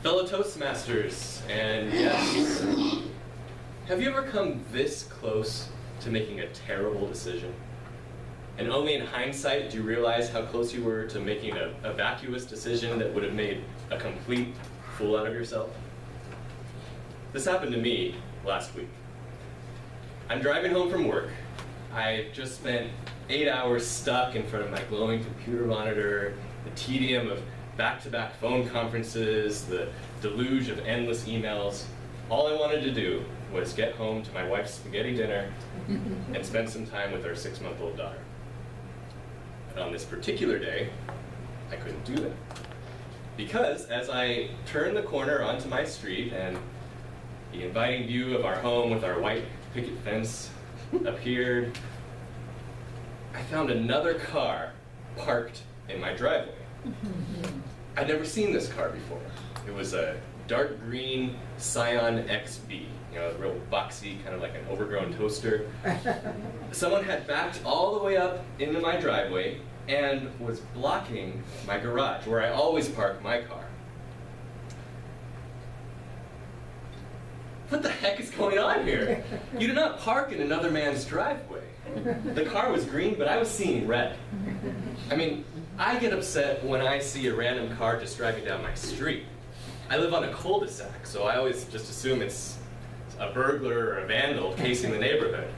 Fellow Toastmasters and guests, have you ever come this close to making a terrible decision? And only in hindsight do you realize how close you were to making a vacuous decision that would have made a complete fool out of yourself? This happened to me last week. I'm driving home from work. I just spent 8 hours stuck in front of my glowing computer monitor, the tedium of back-to-back phone conferences, the deluge of endless emails. All I wanted to do was get home to my wife's spaghetti dinner and spend some time with our 6-month-old daughter. But on this particular day, I couldn't do that. Because as I turned the corner onto my street and the inviting view of our home with our white picket fence appeared, I found another car parked in my driveway. I'd never seen this car before. It was a dark green Scion XB, real boxy, kind of like an overgrown toaster. Someone had backed all the way up into my driveway and was blocking my garage, where I always park my car. What the heck is going on here? You do not park in another man's driveway. The car was green, but I was seeing red. I mean, I get upset when I see a random car just driving down my street. I live on a cul-de-sac, so I always just assume it's a burglar or a vandal casing the neighborhood.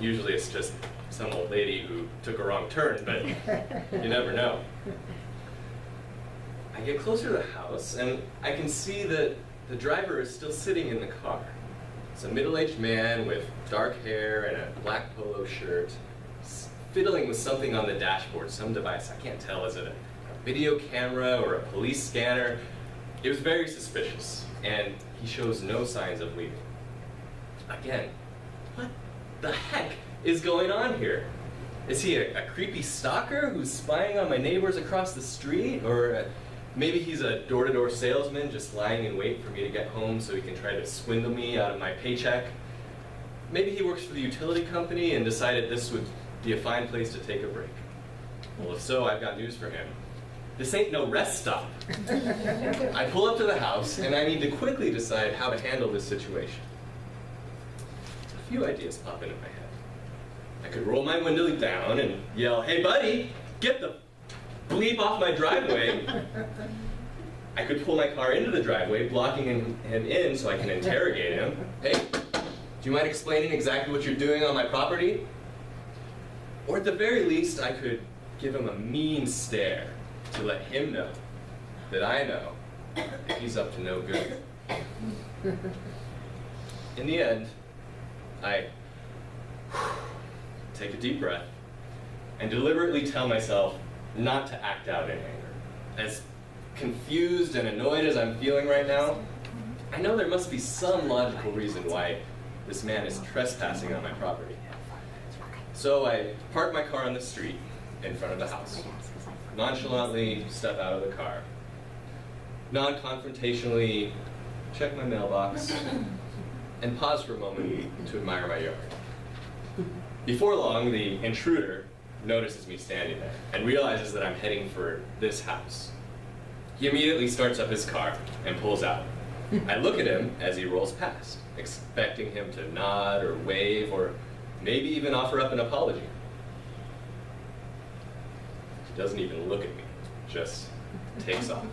Usually it's just some old lady who took a wrong turn, but you never know. I get closer to the house, and I can see that the driver is still sitting in the car. It's a middle-aged man with dark hair and a black polo shirt, fiddling with something on the dashboard, some device. I can't tell, is it a video camera or a police scanner? It was very suspicious, and he shows no signs of leaving. Again, what the heck is going on here? Is he a creepy stalker who's spying on my neighbors across the street? Or maybe he's a door-to-door salesman just lying in wait for me to get home so he can try to swindle me out of my paycheck? Maybe he works for the utility company and decided this would be a fine place to take a break. Well, if so, I've got news for him. This ain't no rest stop. I pull up to the house, and I need to quickly decide how to handle this situation. A few ideas pop into my head. I could roll my window down and yell, "Hey buddy, get the bleep off my driveway." I could pull my car into the driveway, blocking him in so I can interrogate him. "Hey, do you mind explaining exactly what you're doing on my property?" Or at the very least, I could give him a mean stare to let him know that I know that he's up to no good. In the end, I take a deep breath and deliberately tell myself not to act out in anger. As confused and annoyed as I'm feeling right now, I know there must be some logical reason why this man is trespassing on my property. So I park my car on the street in front of the house, nonchalantly step out of the car, non-confrontationally check my mailbox, and pause for a moment to admire my yard. Before long, the intruder notices me standing there and realizes that I'm heading for this house. He immediately starts up his car and pulls out. I look at him as he rolls past, expecting him to nod or wave or maybe even offer up an apology. He doesn't even look at me, just takes off,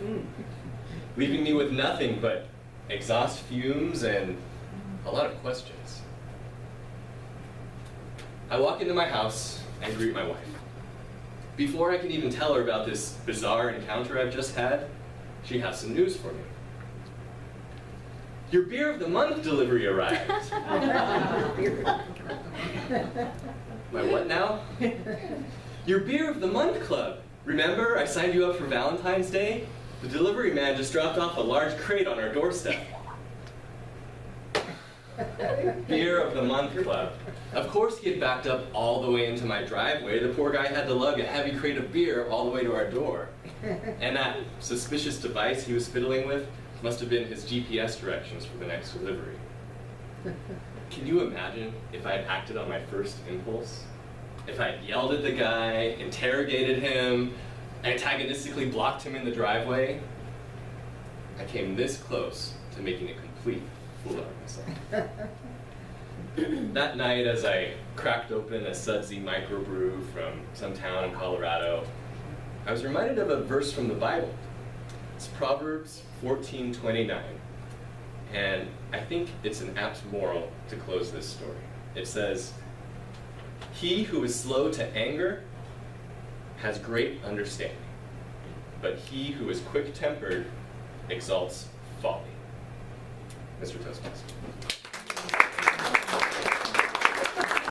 leaving me with nothing but exhaust fumes and a lot of questions. I walk into my house and greet my wife. Before I can even tell her about this bizarre encounter I've just had, she has some news for me. Your Beer of the Month delivery arrived. My what now? Your Beer of the Month club. Remember, I signed you up for Valentine's Day? The delivery man just dropped off a large crate on our doorstep. Beer of the Month club. Of course he had backed up all the way into my driveway. The poor guy had to lug a heavy crate of beer all the way to our door. And that suspicious device he was fiddling with must have been his GPS directions for the next delivery. Can you imagine if I had acted on my first impulse? If I had yelled at the guy, interrogated him, antagonistically blocked him in the driveway? I came this close to making a complete fool out of myself. That night, as I cracked open a sudsy microbrew from some town in Colorado, I was reminded of a verse from the Bible. It's Proverbs 14:29, and I think it's an apt moral to close this story. It says, "He who is slow to anger has great understanding, but he who is quick-tempered exalts folly." Mr. Toastmaster.